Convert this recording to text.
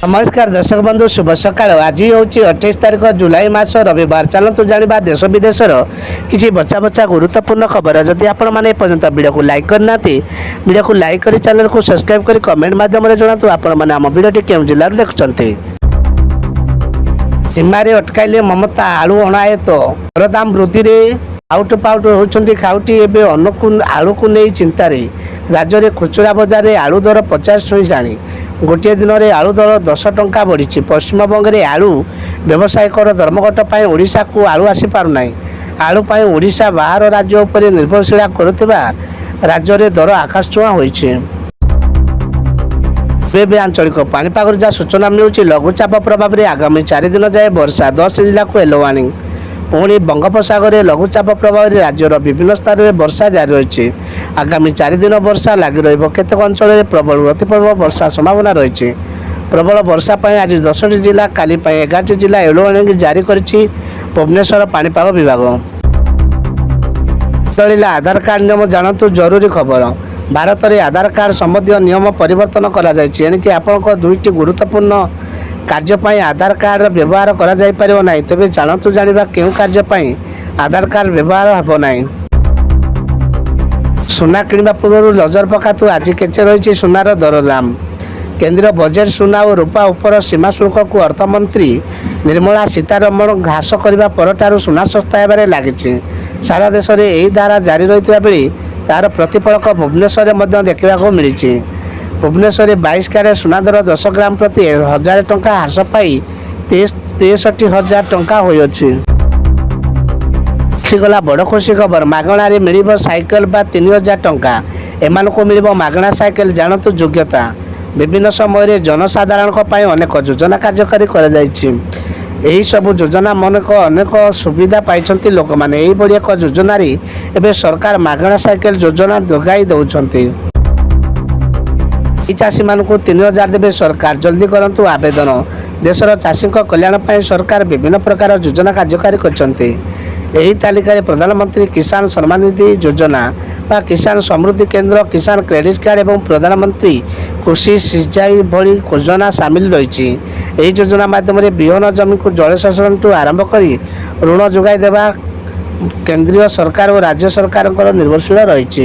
नमस्कार दर्शक बंधु शुभ सकाळ। आज हूँ 28 तारीख जुलाई मास रविवार। चलतु जाना देश विदेशर किसी बच्चा बच्चा गुरुत्वपूर्ण खबर। जदि आपण मैंने पर्यटन वीडियो को लाइक करना वीडियो को लाइक कर चैनल को सब्सक्राइब कर कमेंट माध्यम जनातु आपण मैंने आम भिडियो केउं जिल्लार देखुंत। सीमारे अटकाइले ममता आलू अणाए तो दरदाम वृद्धि में आउट पाउट होती खाउटी एवं अनुकूल आलू को नहीं चिंतार राज्य में खुचुरा बजार में आलू दर 50 छुईजाणी। गोटे दिन में आलू दर 10 टंका बढ़ी। पश्चिमबंग में आलू व्यवसायिक धर्मघट पर ओडिशा को आलू आसी पारुना। आलू पर ओडिशा बाहर राज्य उपर निर्भरशील करुवा राज्य में दर आकाश छुआ होइछि। आंचलिक पाणीपाग जहाँ सूचना मिलूँ लघुचाप प्रभाव में आगामी 4 दिन जाए वर्षा 10 जिला को येलो वार्निंग। पुणी बंगोपसागर में लघुचाप प्रभाव में राज्यर विभिन्न स्थान में वर्षा जारी रही। आगामी 4 दिन वर्षा लगी केतेक अंचल में प्रबल अति प्रबल वर्षा संभावना रही। प्रबल वर्षा पर आज 10टी जिला काली 11टी जिला येलो वार्निंग जारी करिछि भुवनेश्वर पाणीपाग विभाग। बदलिला आधार कार्ड नियम जानतु जरूरी खबर। भारत में आधार कार्ड संबंधी नियम परिवर्तन करा जायछि। एनिकि आपनक 2टी गुरुत्वपूर्ण कार्यपाई आधार कार्ड व्यवहार करा जाय परिबो नाही। तेबे जानतु जानिबा केउ कार्यपाई आधार कार्ड व्यवहार हेबो नाही। सुना किनिबा पूर्व नजर पकातु आज केचे रही सुनार दरदाम। केंद्रीय बजेट सुना और रूपा उपर सीमा शुल्क को अर्थमंत्री निर्मला सीतारमण घास करने पर सुना सस्ता होबार लगी। सारा देश में यही धारा जारी रही बेले तार प्रतिफलक भुवनेश्वर में देखा मिली। भुवनेश्वर 22 क्यारेट सुना दर 10 ग्राम प्रति 1000 टंका ह्रास पाई 63,000 टंका होइछि। गला बड़ खुशी खबर। मागणारे मिल साइकेल बा 3000 टंका। एमानकु मिल मागणा साइकेल जानतु योग्यता। विभिन्न समय जनसाधारण अनेक योजना कार्यकारी यही सब योजना मनक अनेक सुविधा पाई लोक मैंने एक योजन एवं सरकार मागणा साइकेल योजना जोगाई दौरान चाषी मान 3000 देवे सरकार। जल्दी करंतु आवेदन। देशर चाषी कल्याण पर सरकार विभिन्न प्रकार योजना कार्यकारी करछन्ते। एही तालिका रे प्रधानमंत्री किसान सम्मान निधि योजना बा किसान समृद्धि केंद्र किसान क्रेडिट कार्ड एवं प्रधानमंत्री कृषि सिंचाई भली योजना सामिल रही। एही योजना माध्यम बिहन जमी को जलसेचन ठू आरंभ करी ऋण जोगाई देवा केंद्रीय सरकार और राज्य सरकार निर्भरशील रही।